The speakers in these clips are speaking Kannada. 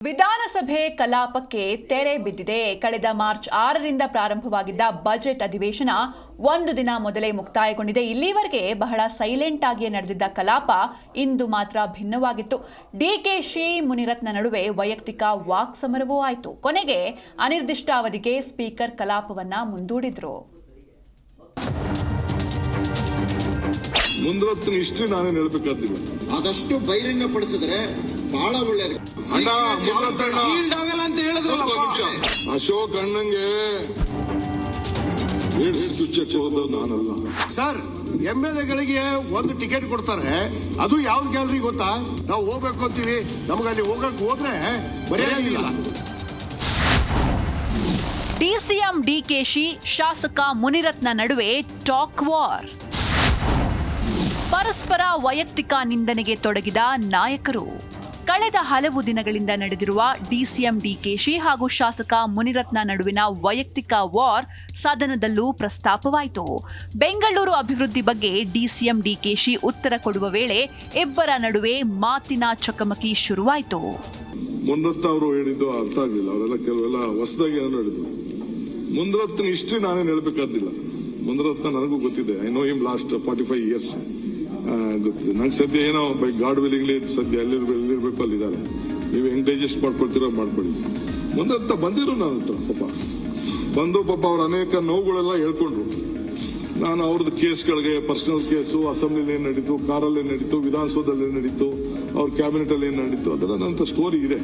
ವಿಧಾನಸಭೆ ಕಲಾಪಕ್ಕೆ ತೆರೆ ಬಿದ್ದಿದೆ. ಕಳೆದ ಮಾರ್ಚ್ 6ರಿಂದ ಪ್ರಾರಂಭವಾಗಿದ್ದ ಬಜೆಟ್ ಅಧಿವೇಶನ ಒಂದು ದಿನ ಮೊದಲೇ ಮುಕ್ತಾಯಗೊಂಡಿದೆ. ಇಲ್ಲಿವರೆಗೆ ಬಹಳ ಸೈಲೆಂಟ್ ಆಗಿಯೇ ನಡೆದಿದ್ದ ಕಲಾಪ ಇಂದು ಮಾತ್ರ ಭಿನ್ನವಾಗಿತ್ತು. ಡಿಕೆಶಿ ಮುನಿರತ್ನ ನಡುವೆ ವೈಯಕ್ತಿಕ ವಾಕ್ಸಮರವೂ ಆಯಿತು. ಕೊನೆಗೆ ಅನಿರ್ದಿಷ್ಟಾವಧಿಗೆ ಸ್ಪೀಕರ್ ಕಲಾಪವನ್ನ ಮುಂದೂಡಿದ್ರು. ಮುನಿರತ್ನ ಇಷ್ಟು ನಾನೇ ಹೇಳಬೇಕಾದಿಲ್ಲ. ಆದಷ್ಟು ಬಹಿರಂಗಪಡಿಸಿದ್ರೆ ಬಹಳ ಒಳ್ಳೆಯದು. ಅಶೋಕ್ ಅಣ್ಣಂಗೆ ನಾನಲ್ಲ ಸರ್. MLA-ಗಳಿಗೆ ಒಂದು ಟಿಕೆಟ್ ಕೊಡ್ತಾರೆ, ಅದು ಯಾವ ಗ್ಯಾಲರಿ ಗೊತ್ತಾ? ನಾವು ಹೋಗ್ಬೇಕು ಅಂತೀವಿ, ನಮ್ಗೆ ಅಲ್ಲಿ ಹೋದ್ರೆ ಮರ್ಯಾದಿಲ್ಲ. ಡಿಸಿಎಂ ಡಿಕೆಶಿ ಶಾಸಕ ಮುನಿರತ್ನ ನಡುವೆ ಟಾಕ್ ವಾರ್. ಪರಸ್ಪರ ವೈಯಕ್ತಿಕ ನಿಂದನೆಗೆ ತೊಡಗಿದ ನಾಯಕರು. ಕಳೆದ ಹಲವು ದಿನಗಳಿಂದ ನಡೆದಿರುವ ಡಿಸಿಎಂ ಡಿಕೆಶಿ ಹಾಗೂ ಶಾಸಕ ಮುನಿರತ್ನ ನಡುವಿನ ವೈಯಕ್ತಿಕ ವಾರ್ ಸದನದಲ್ಲೂ ಪ್ರಸ್ತಾಪವಾಯಿತು. ಬೆಂಗಳೂರು ಅಭಿವೃದ್ಧಿ ಬಗ್ಗೆ ಡಿಸಿಎಂ ಡಿಕೆಶಿ ಉತ್ತರ ಕೊಡುವ ವೇಳೆ ಇಬ್ಬರ ನಡುವೆ ಮಾತಿನ ಚಕಮಕಿ ಶುರುವಾಯಿತು. ಮುನಿರತ್ನ ಅವರು ಹೇಳಿದ್ದು ಅರ್ಥ ಆಗಲಿಲ್ಲ. ಅವರೆಲ್ಲ ಕೆಲವೆಲ್ಲ ಹೊಸದಾಗಿ ಏನೋ ಹೇಳಿದ್ರು. ಮುನಿರತ್ನ ಇಷ್ಟು ನಾನೇನು ಹೇಳಬೇಕಾದಿಲ್ಲ. ಮುನಿರತ್ನ ನನಗೂ ಗೊತ್ತಿದೆ. I know him last 45 years. ಗೊತ್ತಿದೆ ನಂಗೆ. ಸದ್ಯ ಏನೋ ಬೈ ಗಾಡ್ ವಿಲಿಂಗ್ಲಿ ಸದ್ಯ ಎಲ್ಲಿರ್ಬೇಕು ಅಲ್ಲಿದ್ದಾರೆ. ನೀವು ಹೆಂಗ್ ಡೈಜೆಸ್ಟ್ ಮಾಡ್ಕೊಳ್ತೀರೋ ಮಾಡ್ಕೊಳ್ಳಿ. ಮುನಿರತ್ನ ಬಂದಿರು ನನ್ನ ಹತ್ರ ಬಂದು ಪಾಪ ಅವ್ರ ಅನೇಕ ನೋವುಗಳೆಲ್ಲ ಹೇಳ್ಕೊಂಡ್ರು. ನಾನು ಅವ್ರದ್ದು ಕೇಸ್ಗಳಿಗೆ ಪರ್ಸನಲ್ ಕೇಸು ಅಸೆಂಬ್ಲಿಲಿ ಏನ್ ನಡೀತು, ಕಾರಲ್ಲಿ ಏನ್ ನಡೀತು, ವಿಧಾನಸೌಧದಲ್ಲಿ ಏನ್ ನಡೀತು, ಅವ್ರ ಕ್ಯಾಬಿನೆಟ್ ಅಲ್ಲಿ ಏನ್ ನಡೀತು, ಅದರ ನನ್ನ ಸ್ಟೋರಿ ಇದೆ.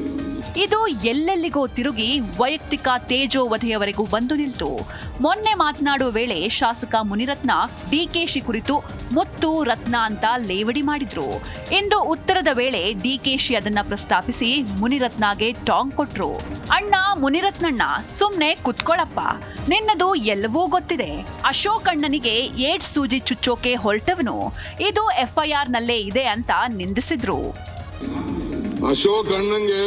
ಇದು ಎಲ್ಲೆಲ್ಲಿಗೋ ತಿರುಗಿ ವೈಯಕ್ತಿಕ ತೇಜೋವಧೆಯವರೆಗೂ ಬಂದು ನಿಲ್ತು. ಮೊನ್ನೆ ಮಾತನಾಡುವ ವೇಳೆ ಶಾಸಕ ಮುನಿರತ್ನ ಡಿಕೆಶಿ ಕುರಿತು ಮುತ್ತು ರತ್ನ ಅಂತ ಲೇವಡಿ ಮಾಡಿದ್ರು. ಇಂದು ಉತ್ತರದ ವೇಳೆ ಡಿಕೆಶಿ ಅದನ್ನ ಪ್ರಸ್ತಾಪಿಸಿ ಮುನಿರತ್ನಗೆ ಟಾಂಗ್ ಕೊಟ್ರು. ಅಣ್ಣ ಮುನಿರತ್ನಣ್ಣ, ಸುಮ್ನೆ ಕುತ್ಕೊಳ್ಳಪ್ಪ, ನಿನ್ನದು ಎಲ್ಲವೂ ಗೊತ್ತಿದೆ. ಅಶೋಕ್ ಅಣ್ಣನಿಗೆ ಏಡ್ಸ್ ಸೂಜಿ ಚುಚ್ಚೋಕೆ ಹೊರಟವನು, ಇದು FIR ನಲ್ಲೇ ಇದೆ ಅಂತ ನಿಂದಿಸಿದ್ರು. ಅಶೋಕ್ ಅಣ್ಣಂಗೆ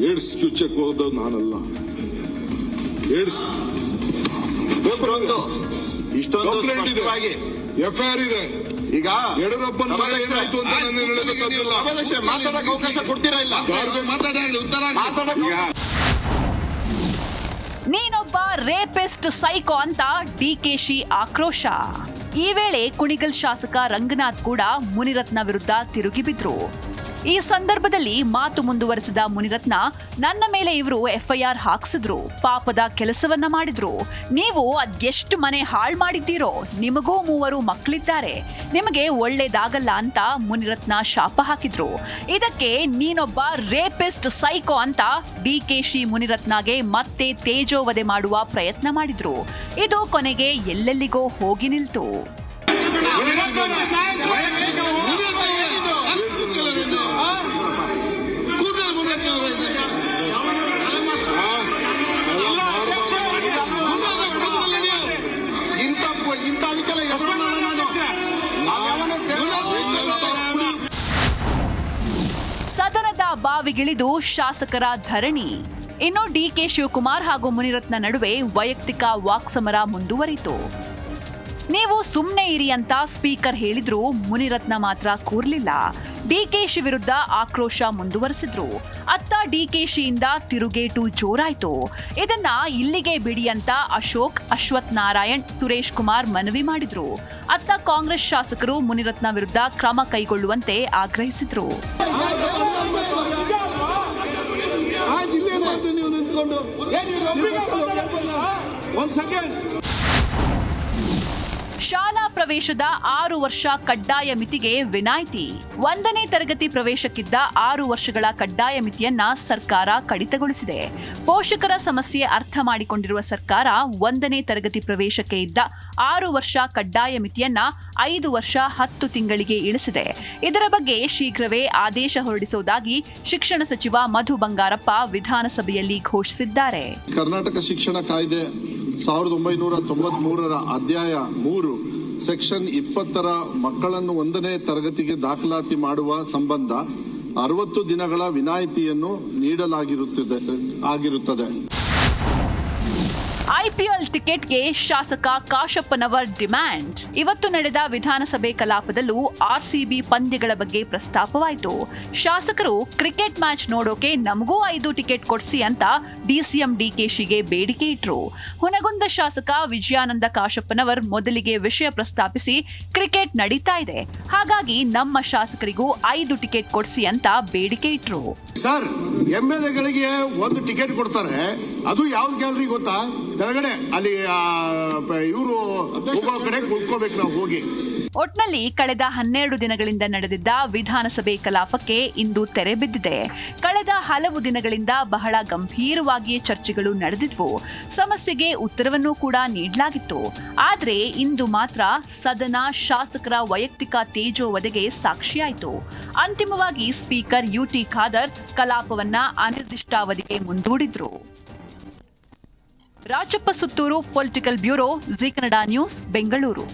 ಏಡ್ಸ್ ಚುಚ್ಚಕ್ಕೆ ಹೋದ ನಾನಲ್ಲ. ಏಡ್ಸ್ ಇಷ್ಟೊಂದು ಸ್ಪಷ್ಟವಾಗಿ FIR ಇದೆ. ಈಗ ಯಡಿಯೂರಪ್ಪನ ಏನಾಯ್ತು ಅಂತ ನಾನು ಹೇಳಬೇಕಾಗಿಲ್ಲ. ಮಾತಾಡಕ್ಕೆ ಅವಕಾಶ ಕೊಡ್ತೀರಾ ಇಲ್ಲ? ನೀನೊಬ್ಬ ರೇಪಿಸ್ಟ್ ಸೈಕೋ ಅಂತ ಡಿಕೆಶಿ ಆಕ್ರೋಶ. ಈ ವೇಳೆ ಕುಣಿಗಲ್ ಶಾಸಕ ರಂಗನಾಥ್ ಕೂಡ ಮುನಿರತ್ನ ವಿರುದ್ಧ ತಿರುಗಿಬಿದ್ರು. ಈ ಸಂದರ್ಭದಲ್ಲಿ ಮಾತು ಮುಂದುವರೆಸಿದ ಮುನಿರತ್ನ, ನನ್ನ ಮೇಲೆ ಇವರು FIR ಹಾಕ್ಸಿದ್ರು, ಪಾಪದ ಕೆಲಸವನ್ನ ಮಾಡಿದ್ರು. ನೀವು ಅದೆಷ್ಟು ಮನೆ ಹಾಳು ಮಾಡಿದ್ದೀರೋ, ನಿಮಗೂ 3 ಮಕ್ಕಳಿದ್ದಾರೆ, ನಿಮಗೆ ಒಳ್ಳೇದಾಗಲ್ಲ ಅಂತ ಮುನಿರತ್ನ ಶಾಪ ಹಾಕಿದ್ರು. ಇದಕ್ಕೆ ನೀನೊಬ್ಬ ರೇಪಿಸ್ಟ್ ಸೈಕೋ ಅಂತ ಡಿಕೆಶಿ ಮುನಿರತ್ನಗೆ ಮತ್ತೆ ತೇಜೋವಧೆ ಮಾಡುವ ಪ್ರಯತ್ನ ಮಾಡಿದ್ರು. ಇದು ಕೊನೆಗೆ ಎಲ್ಲೆಲ್ಲಿಗೋ ಹೋಗಿ ನಿಲ್ತು. ಸದನದ ಬಾವಿಗಿಳಿದು ಶಾಸಕರ ಧರಣಿ. ಇನ್ನು DK ಶಿವಕುಮಾರ್ ಹಾಗೂ ಮುನಿರತ್ನ ನಡುವೆ ವೈಯಕ್ತಿಕ ವಾಕ್ಸಮರ ಮುಂದುವರಿತು. ನೀವು ಸುಮ್ಮನೆ ಇರಿ ಅಂತ ಸ್ಪೀಕರ್ ಹೇಳಿದ್ರು, ಮುನಿರತ್ನ ಮಾತ್ರ ಕೂರ್ಲಿಲ್ಲ. ಡಿಕೆಶಿ ವಿರುದ್ಧ ಆಕ್ರೋಶ ಮುಂದುವರೆಸಿದ್ರು. ಅತ್ತ ಡಿಕೆಶಿಯಿಂದ ತಿರುಗೇಟು ಜೋರಾಯ್ತು. ಇದನ್ನ ಇಲ್ಲಿಗೆ ಬಿಡಿ ಅಂತ ಅಶೋಕ್, ಅಶ್ವಥ್ ನಾರಾಯಣ್, ಸುರೇಶ್ ಕುಮಾರ್ ಮನವಿ ಮಾಡಿದ್ರು. ಅತ್ತ ಕಾಂಗ್ರೆಸ್ ಶಾಸಕರು ಮುನಿರತ್ನ ವಿರುದ್ಧ ಕ್ರಮ ಕೈಗೊಳ್ಳುವಂತೆ ಆಗ್ರಹಿಸಿದ್ರು. ಶಾಲಾ ಪ್ರವೇಶದ 6 ವರ್ಷ ಕಡ್ಡಾಯ ಮಿತಿಗೆ ವಿನಾಯಿತಿ. 1ನೇ ತರಗತಿ ಪ್ರವೇಶಕ್ಕಿದ್ದ 6 ವರ್ಷಗಳ ಕಡ್ಡಾಯ ಮಿತಿಯನ್ನ ಸರ್ಕಾರ ಕಡಿತಗೊಳಿಸಿದೆ. ಪೋಷಕರ ಸಮಸ್ಯೆ ಅರ್ಥ ಮಾಡಿಕೊಂಡಿರುವ ಸರ್ಕಾರ 1ನೇ ತರಗತಿ ಪ್ರವೇಶಕ್ಕೆ ಇದ್ದ 6 ವರ್ಷ ಕಡ್ಡಾಯ ಮಿತಿಯನ್ನ 5 ವರ್ಷ 10 ತಿಂಗಳಿಗೆ ಇಳಿಸಿದೆ. ಇದರ ಬಗ್ಗೆ ಶೀಘ್ರವೇ ಆದೇಶ ಹೊರಡಿಸುವುದಾಗಿ ಶಿಕ್ಷಣ ಸಚಿವ ಮಧು ಬಂಗಾರಪ್ಪ ವಿಧಾನಸಭೆಯಲ್ಲಿ ಘೋಷಿಸಿದ್ದಾರೆ. ಕರ್ನಾಟಕ ಶಿಕ್ಷಣ ಕಾಯ್ದೆ 1993 ಅಧ್ಯಾಯ 3 ಸೆಕ್ಷನ್ 20 ಮಕ್ಕಳನ್ನು 1ನೇ ತರಗತಿಗೆ ದಾಖಲಾತಿ ಮಾಡುವ ಸಂಬಂಧ 60 ದಿನಗಳ ವಿನಾಯಿತಿಯನ್ನು ನೀಡಲಾಗಿರುತ್ತದೆ. ಐಪಿಎಲ್ ಟಿಕೆಟ್ಗೆ ಶಾಸಕ ಕಾಶಪ್ಪನವರ್ ಡಿಮ್ಯಾಂಡ್. ಇವತ್ತು ನಡೆದ ವಿಧಾನಸಭೆ ಕಲಾಪದಲ್ಲೂ ಆರ್ಸಿಬಿ ಪಂದ್ಯಗಳ ಬಗ್ಗೆ ಪ್ರಸ್ತಾಪವಾಯಿತು. ಶಾಸಕರು ಕ್ರಿಕೆಟ್ ಮ್ಯಾಚ್ ನೋಡೋಕೆ ನಮಗೂ 5 ಟಿಕೆಟ್ ಕೊಡ್ಸಿ ಅಂತ ಡಿಸಿಎಂ ಡಿಕೆಶಿಗೆ ಬೇಡಿಕೆ ಇಟ್ರು. ಹುನಗುಂದ ಶಾಸಕ ವಿಜಯಾನಂದ ಕಾಶಪ್ಪನವರ್ ಮೊದಲಿಗೆ ವಿಷಯ ಪ್ರಸ್ತಾಪಿಸಿ ಕ್ರಿಕೆಟ್ ನಡೀತಾ ಇದೆ, ಹಾಗಾಗಿ ನಮ್ಮ ಶಾಸಕರಿಗೂ 5 ಟಿಕೆಟ್ ಕೊಡ್ಸಿ ಅಂತ ಬೇಡಿಕೆ ಇಟ್ರು. ಸರ್, ಎಂಎಲ್ಎಗಳಿಗೆ 1 ಟಿಕೆಟ್ ಕೊಡ್ತಾರೆ, ಅದು ಯಾವ ಗ್ಯಾಲರಿ ಗೊತ್ತಾ? ಕೆಳಗಡೆ ಅಲ್ಲಿ ಇವರು ಕಡೆ ಕುತ್ಕೋಬೇಕು ನಾವು ಹೋಗಿ. ಒಟ್ನಲ್ಲಿ ಕಳೆದ 12 ದಿನಗಳಿಂದ ನಡೆದಿದ್ದ ವಿಧಾನಸಭೆ ಕಲಾಪಕ್ಕೆ ಇಂದು ತೆರೆ ಬಿದ್ದಿದೆ. ಕಳೆದ ಹಲವು ದಿನಗಳಿಂದ ಬಹಳ ಗಂಭೀರವಾಗಿಯೇ ಚರ್ಚೆಗಳು ನಡೆದಿದ್ವು. ಸಮಸ್ಯೆಗೆ ಉತ್ತರವನ್ನೂ ಕೂಡ ನೀಡಲಾಗಿತ್ತು. ಆದರೆ ಇಂದು ಮಾತ್ರ ಸದನ ಶಾಸಕರ ವೈಯಕ್ತಿಕ ತೇಜೋವಧೆಗೆ ಸಾಕ್ಷಿಯಾಯಿತು. ಅಂತಿಮವಾಗಿ ಸ್ಪೀಕರ್ ಯುಟಿ ಖಾದರ್ ಕಲಾಪವನ್ನ ಅನಿರ್ದಿಷ್ಟಾವಧಿಗೆ ಮುಂದೂಡಿದ್ರು. Rajappa Suttur, political bureau, Zee Kannada news, Bengaluru.